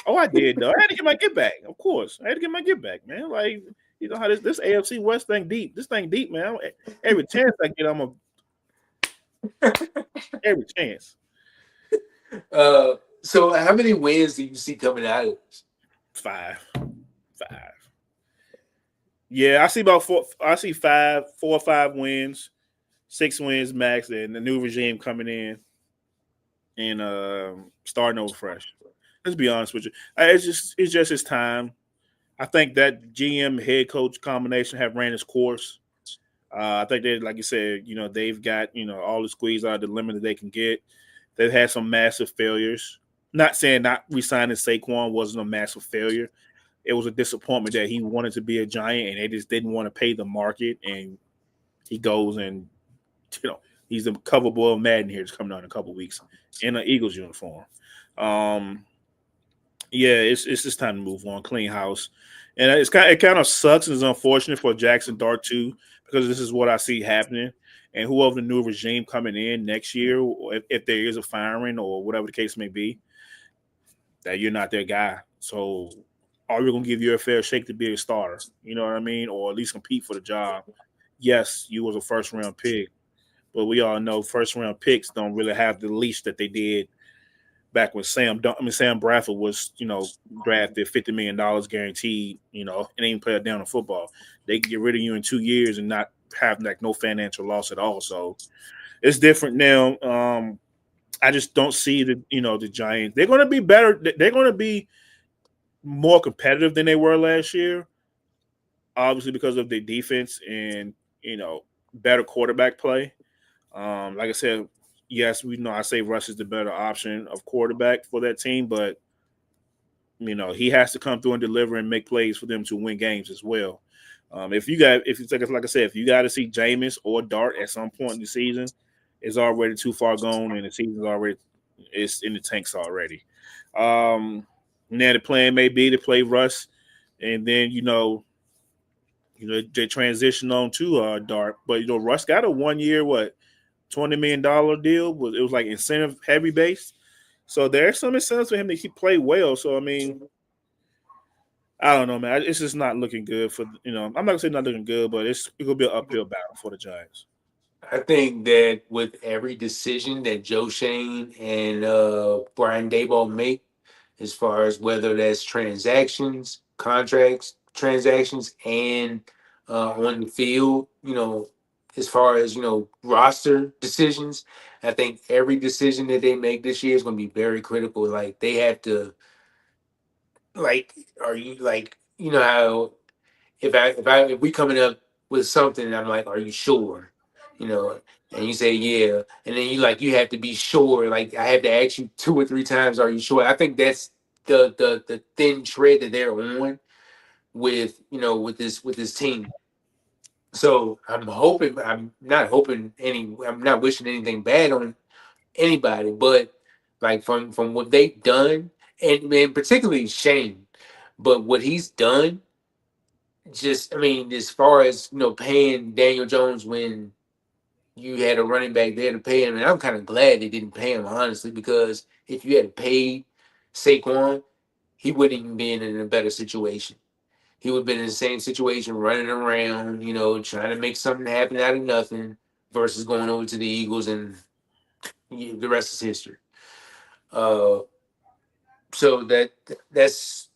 oh, I did though. I had to get my get back. Of course, I had to get my get back, man. Like you know how this AFC West thing deep. This thing deep, man. Every chance I get, I'm a every chance. So how many wins do you see coming out of this? Five, five. Yeah, I see about four. I see 4 or 5 wins, 6 wins max, and the new regime coming in and starting over fresh. Let's be honest with you. It's just his time. I think that GM head coach combination have ran its course. I think they, like you said, they've got all the squeeze out of the limit that they can get. They've had some massive failures. Not saying not resigning Saquon wasn't a massive failure. It was a disappointment that he wanted to be a Giant and they just didn't want to pay the market. And he goes and he's the cover boy of Madden here. It's coming out in a couple weeks in an Eagles uniform. Um, yeah, it's just time to move on. Clean house, and it kind of sucks and is unfortunate for Jackson Dart too because this is what I see happening. And whoever the new regime coming in next year, or if there is a firing or whatever the case may be, that you're not their guy. So are we gonna give you a fair shake to be a starter? You know what I mean, or at least compete for the job? Yes, you was a first round pick, but we all know first round picks don't really have the leash that they did back when Sam Bradford was, drafted $50 million guaranteed, and even play a down in football. They can get rid of you in 2 years and not have like no financial loss at all. So it's different now. I just don't see the Giants. They're going to be better. They're going to be more competitive than they were last year, obviously because of their defense and better quarterback play. Like I said, yes, we know I say Russ is the better option of quarterback for that team, but he has to come through and deliver and make plays for them to win games as well. If it's like I said, if you got to see Jameis or Dart at some point in the season, it's already too far gone, and the season's already it's in the tanks already. Now the plan may be to play Russ, and then they transition on to Dart, but Russ got a 1 year $20 million deal. It was like incentive heavy base. So there's some incentives for him to play well. So I mean, I don't know, man. It's just not looking good for I'm not gonna say not looking good, but it's gonna be an uphill battle for the Giants. I think that with every decision that Joe Shane and Brian Daboll make, as far as whether that's transactions, contracts, transactions, and on the field, as far as roster decisions, I think every decision that they make this year is going to be very critical. Like they have to, like, are you like, how if we coming up with something and I'm like, are you sure? You know, and you say yeah, and then you have to be sure. Like I have to ask you 2 or 3 times, are you sure? I think that's the thin thread that they're on with with this team. So I'm not wishing anything bad on anybody, but like from what they've done, and particularly Shane, but what he's done, just I mean, as far as paying Daniel Jones when you had a running back there to pay him, and I'm kind of glad they didn't pay him honestly, because if you had paid Saquon, he wouldn't even be in a better situation. He would have been in the same situation, running around, trying to make something happen out of nothing, versus going over to the Eagles, and the rest is history. Uh, so that's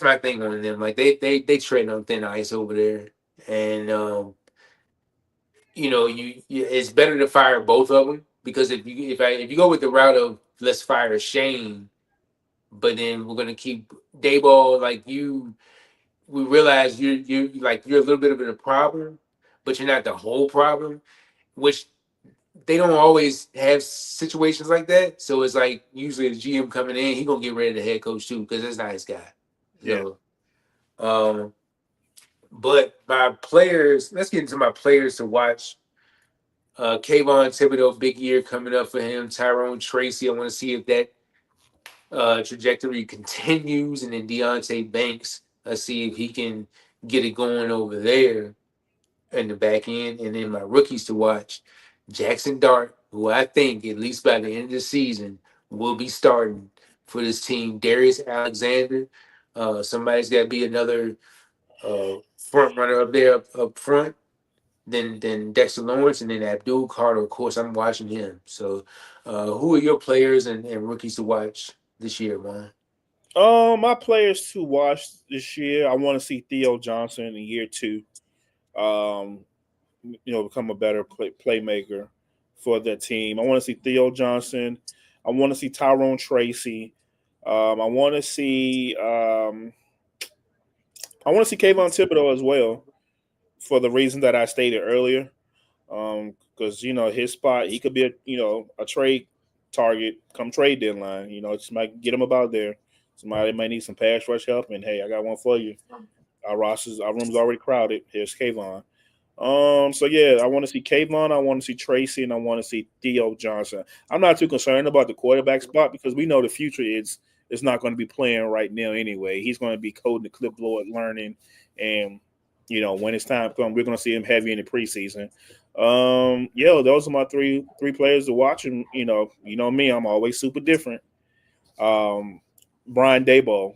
my thing on them. Like they treading on thin ice over there, and it's better to fire both of them, because if you go with the route of let's fire Shane, but then we're gonna keep Dayball, we realize you're a little bit of a problem, but you're not the whole problem, which they don't always have situations like that. So it's like usually the GM coming in, he gonna get rid of the head coach too, because that's not his guy. Yeah. So, but my players, let's get into my players to watch. Kayvon Thibodeau, big year coming up for him. Tyrone Tracy, I want to see if that trajectory continues, and then Deontay Banks, let's see if he can get it going over there in the back end. And then my rookies to watch, Jackson Dart, who I think at least by the end of the season will be starting for this team. Darius Alexander. Somebody's got to be another front runner up there up front. Then Dexter Lawrence and then Abdul Carter. Of course, I'm watching him. So, who are your players and rookies to watch this year, man? My players to watch this year, I want to see Theo Johnson in year two. Um, become a better playmaker for the team. I want to see Theo Johnson. I want to see Tyrone Tracy. I want to see Kayvon Thibodeau as well for the reason that I stated earlier. Because his spot, he could be a trade target come trade deadline. Just might get him about there. Somebody might need some pass rush help, and hey, I got one for you. Our room's already crowded. Here's Kayvon. So yeah, I want to see Kayvon, I want to see Tracy, and I want to see Theo Johnson. I'm not too concerned about the quarterback spot because we know the future is not going to be playing right now anyway. He's going to be coding the clipboard, learning, and when it's time comes, we're going to see him heavy in the preseason. Those are my three players to watch, and me, I'm always super different. Brian Daboll,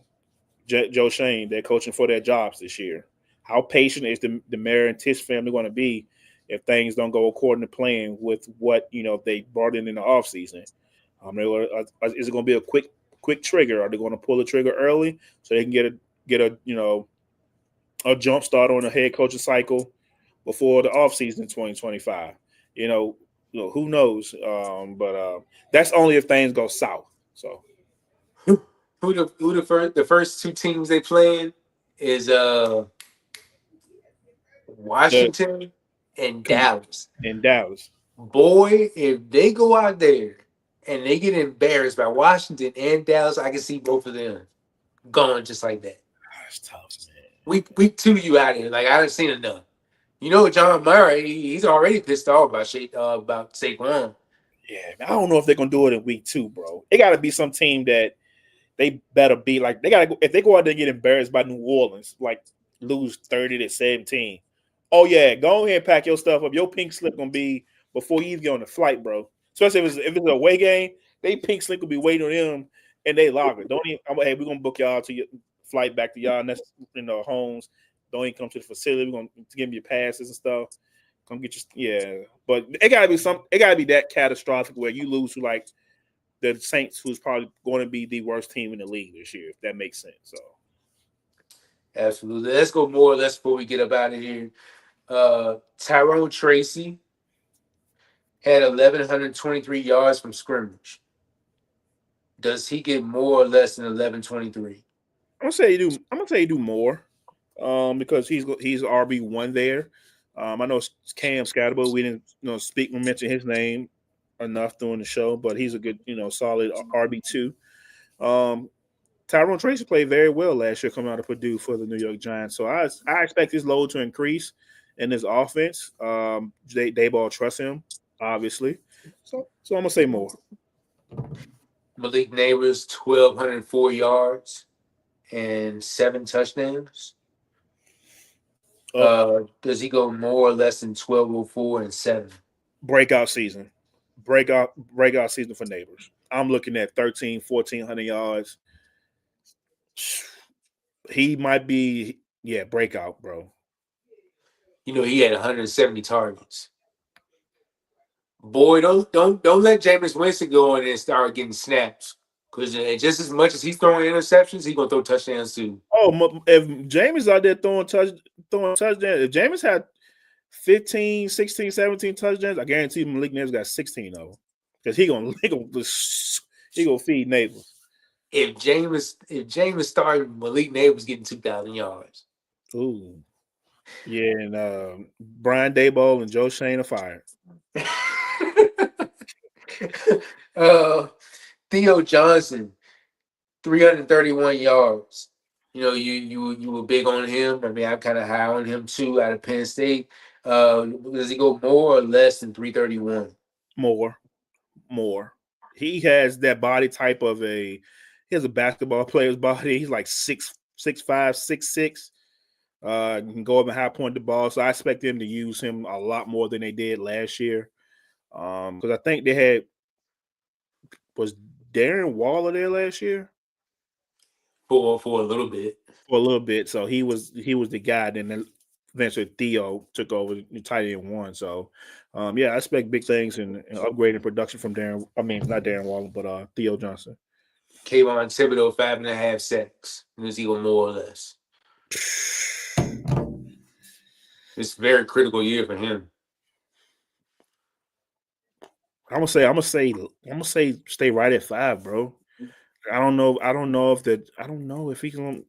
Joe Shane, they're coaching for their jobs this year. How patient is the mayor and Tish family going to be if things don't go according to plan with what they brought in the offseason? Is it going to be a quick trigger? Are they going to pull the trigger early so they can get a jump start on the head coaching cycle before the offseason in 2025? Who knows? But that's only if things go south. So The first two teams they playing is Washington and Dallas. in Dallas. Boy, if they go out there and they get embarrassed by Washington and Dallas, I can see both of them going just like that. That's tough, man. Week 2, you out here. Like, I done seen enough. John Murray, he's already pissed off about Saquon. Yeah, man, I don't know if they're gonna do it in week 2, bro. It got to be some team that they better be like. They got to if they go out there and get embarrassed by New Orleans, like lose 30-17. Oh yeah, go ahead and pack your stuff up. Your pink slip gonna be before you even get on the flight, bro. Especially if it's an away game, they pink slip will be waiting on them and they log it. Don't even. Hey, we're gonna book y'all to your flight back to y'all next homes. Don't even come to the facility. We're gonna give you passes and stuff. Come get your But it gotta be it gotta be that catastrophic where you lose to like the Saints, who's probably going to be the worst team in the league this year, if that makes sense. So Absolutely. Let's go more or less before we get up out of here. Tyrone Tracy had 1,123 yards from scrimmage. Does he get more or less than 1,123? I'm gonna say he do more, because he's RB1 there. I know Cam Scatterbo. We didn't mention his name enough during the show, but he's a good solid RB2. Tyrone Tracy played very well last year coming out of Purdue for the New York Giants. So I expect his load to increase in his offense. Daboll trusts him, obviously. So I'm gonna say more. Malik Neighbors, 1,204 yards and 7 touchdowns. Does he go more or less than 1,204 and 7? Breakout season. Breakout season for Neighbors. I'm looking at 1,400 yards. He might be, breakout, bro. He had 170 targets. Boy, don't let Jameis Winston go in and start getting snaps. Because just as much as he's throwing interceptions, he's gonna throw touchdowns too. Oh, if Jameis out there throwing touchdowns, if Jameis had 15, 16, 17 touchdowns, I guarantee Malik Neighbors got 16 of them. Because he gonna feed Neighbors. If Jameis started, Malik Neighbors getting 2,000 yards. Ooh. Yeah, and Brian Daboll and Joe Shane are fired. Theo Johnson, 331 yards. You were big on him. I mean, I'm kind of high on him too out of Penn State. Does he go more or less than 331? More. He has that body type of he has a basketball player's body. He's like 6'5", 6'6". Can go up and high point the ball. So I expect them to use him a lot more than they did last year. Because I think they had Darren Waller there last year? For a little bit. For a little bit. So he was the guy. Then eventually Theo took over the tight end one. So yeah, I expect big things and upgrading production from Darren. I mean, not Darren Waller, but Theo Johnson. Kayvon Thibodeau 5.5 sacks. And it's even more or less. It's a very critical year for him. I'm gonna say stay right at 5, bro. I don't know if he can.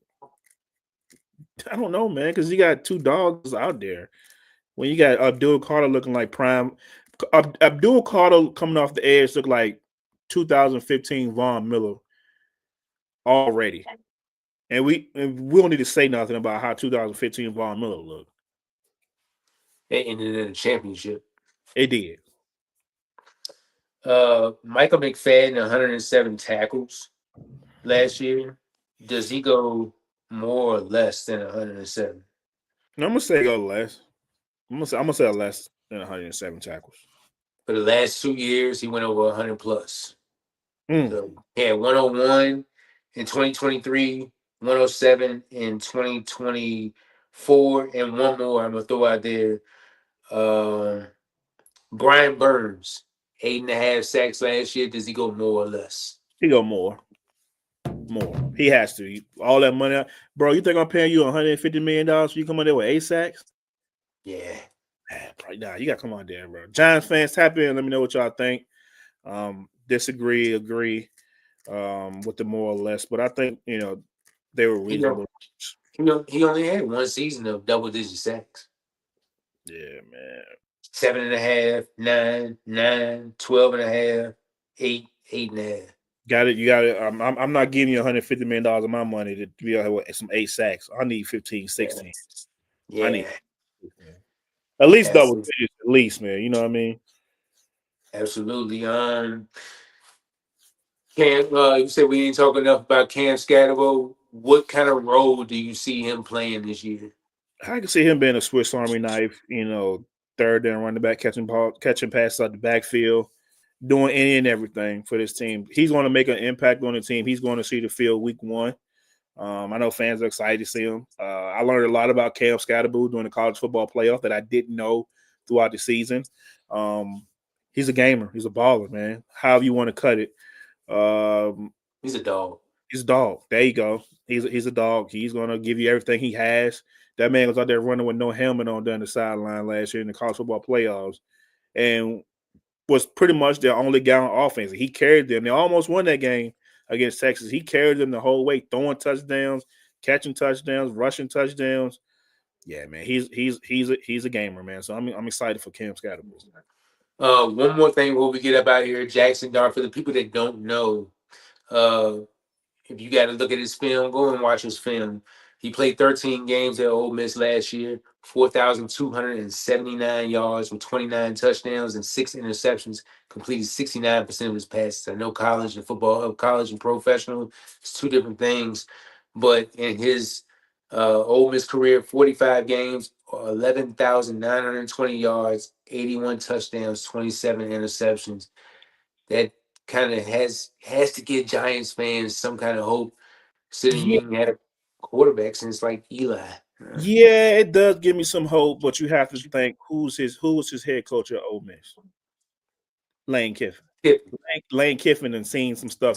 I don't know, man, because you got two dogs out there. When you got Abdul Carter looking like prime, Abdul Carter coming off the edge look like 2015 Von Miller already, and we don't need to say nothing about how 2015 Von Miller looked. They ended in a championship. It did. Michael McFadden 107 tackles last year. Does he go more or less than 107? No, I'm gonna say go less. I'm gonna say less than 107 tackles. For the last 2 years, he went over 100 plus. Mm. So he had 101 in 2023, 107 in 2024, and one more I'm gonna throw out there. Brian Burns, 8.5 sacks last year. Does he go more or less? He go more. More. He has to. All that money, bro. You think I'm paying you $150 million for you come on there with 8 sacks? Yeah. Right now, you got to come on there, bro. Giants fans, tap in. Let me know what y'all think. Disagree, agree with the more or less, but I think they were reasonable. He only had one season of double-digit sacks. Yeah, man. 7.5, 9, 9, 12.5, 8, 8.5. Got it. You got it. I'm not giving you $150 million of my money to be out here with some 8 sacks. I need 15, 16. Yeah. I need at least double digits, at least, man. You know what I mean? Absolutely. Cam, you said we ain't talking enough about Cam Scatterbo. What kind of role do you see him playing this year? I can see him being a Swiss Army knife, third down running back, catching passes out the backfield, doing any and everything for this team. He's going to make an impact on the team. He's going to see the field week 1. I know fans are excited to see him. I learned a lot about Cam Scatterbo during the college football playoff that I didn't know throughout the season. He's a gamer. He's a baller, man. However you want to cut it. He's a dog. He's a dog. There you go. He's a dog. He's going to give you everything he has. That man was out there running with no helmet on down the sideline last year in the college football playoffs and was pretty much their only guy on offense. He carried them. They almost won that game against Texas. He carried them the whole way, throwing touchdowns, catching touchdowns, rushing touchdowns. Yeah, man, he's a gamer, man. So I'm excited for Cam Scatterbo. One more thing before we get up out here, Jackson Dart. For the people that don't know, if you got to look at his film, go and watch his film. He played 13 games at Ole Miss last year, 4,279 yards with 29 touchdowns and 6 interceptions, completed 69% of his passes. I know college and football, college and professional, it's two different things. But in his Ole Miss career, 45 games, 11,920 yards, 81 touchdowns, 27 interceptions. That kind of has to give Giants fans some kind of hope. Considering you ain't had a quarterback since like Eli. Yeah, it does give me some hope, but you have to think who was his head coach at Ole Miss? Lane Kiffin. Lane Kiffin and seen some stuff.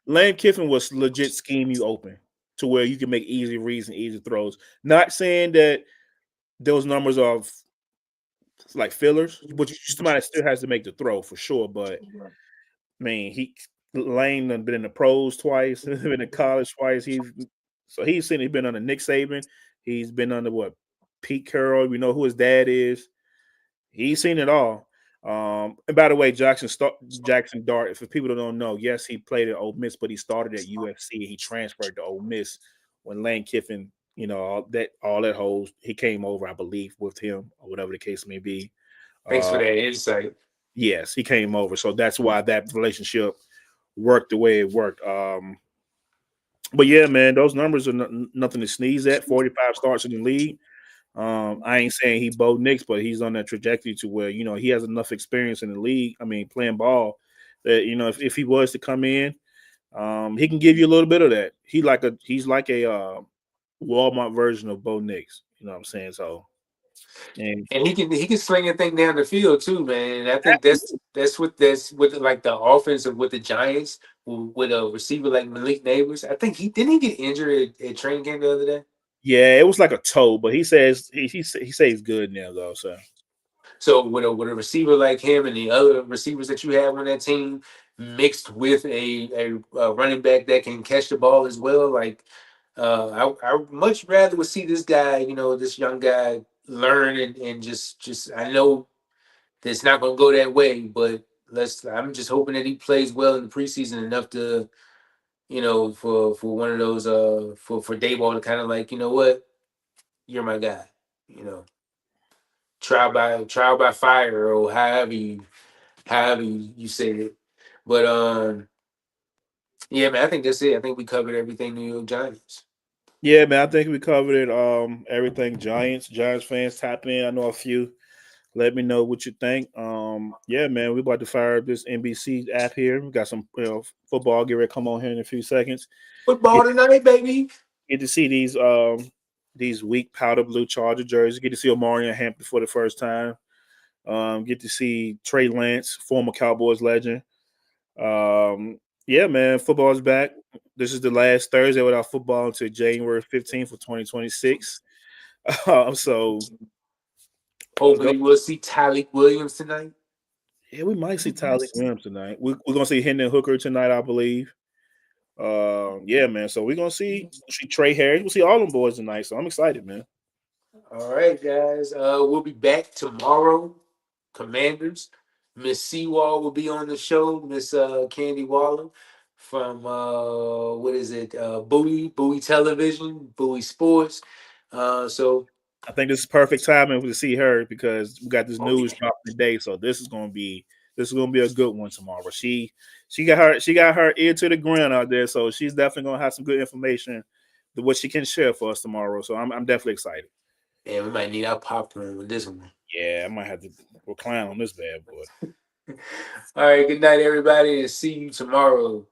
Lane Kiffin was legit scheme you open to where you can make easy reads and easy throws. Not saying that those numbers are like fillers, but somebody still has to make the throw for sure. But I mean, Lane done been in the pros twice, been in college twice. He's been under Nick Saban. He's been under Pete Carroll. We know who his dad is. He's seen it all. And by the way, Jackson Dart, for people that don't know, yes, he played at Ole Miss, but he started at USC. He transferred to Ole Miss when Lane Kiffin, all that holds. He came over, I believe, with him or whatever the case may be. Thanks for that insight. Yes, he came over, so that's why that relationship worked the way it worked. But yeah, man, those numbers are nothing to sneeze at. 45 starts in the league. I ain't saying he Bo Nix, but he's on that trajectory to where he has enough experience in the league. I mean, playing ball that if he was to come in, he can give you a little bit of that. He's like a Walmart version of Bo Nix. You know what I'm saying? So, and And he can sling a thing down the field too, man. And I think that's what like the offense of with the Giants with a receiver like Malik Neighbors. I think he didn't he get injured at training camp the other day. yeah, it was like a toe, but he says he says he's good now though. So So with a receiver like him and the other receivers that you have on that team, mixed with a running back that can catch the ball as well, like I much rather would see this guy, this young guy learn and just I know it's not going to go that way, but I'm just hoping that he plays well in the preseason enough to for one of those for Dayball to kind of like what you're my guy, you know trial by fire or however you say it. But yeah, man, I think that's it. I think we covered everything New York Giants. yeah, man, I think we covered it. Everything Giants fans tap in. I know a few. Let me know what you think. Yeah, man, we about to fire up this NBC app here. We got some football. Get ready to come on here in a few seconds. Football Get, tonight, baby. get to see these weak powder blue Charger jerseys. Get to see Omarion Hampton for the first time. Get to see Trey Lance, former Cowboys legend. Yeah, man, football's back. This is the last Thursday without football until January 15th of 2026. So let's go. Hopefully, we'll see Tyleek Williams tonight. Yeah, we might see Tyler Williams tonight. We're gonna see Hendon Hooker tonight, I believe. Yeah, man. So we're gonna see Trey Harris. We'll see all them boys tonight. So I'm excited, man. All right, guys. We'll be back tomorrow. Commanders. Miss Seawall will be on the show. Miss Candy Waller from what is it? Bowie Television, Bowie Sports. So I think this is perfect timing to see her because we got this oh news yeah. dropping today. So this is gonna be a good one tomorrow. She got her ear to the ground out there. So she's definitely gonna have some good information to what she can share for us tomorrow. So I'm definitely excited. Man, we might need our popcorn with this one. Yeah, I might have to recline on this bad boy. All right, good night, everybody, and see you tomorrow.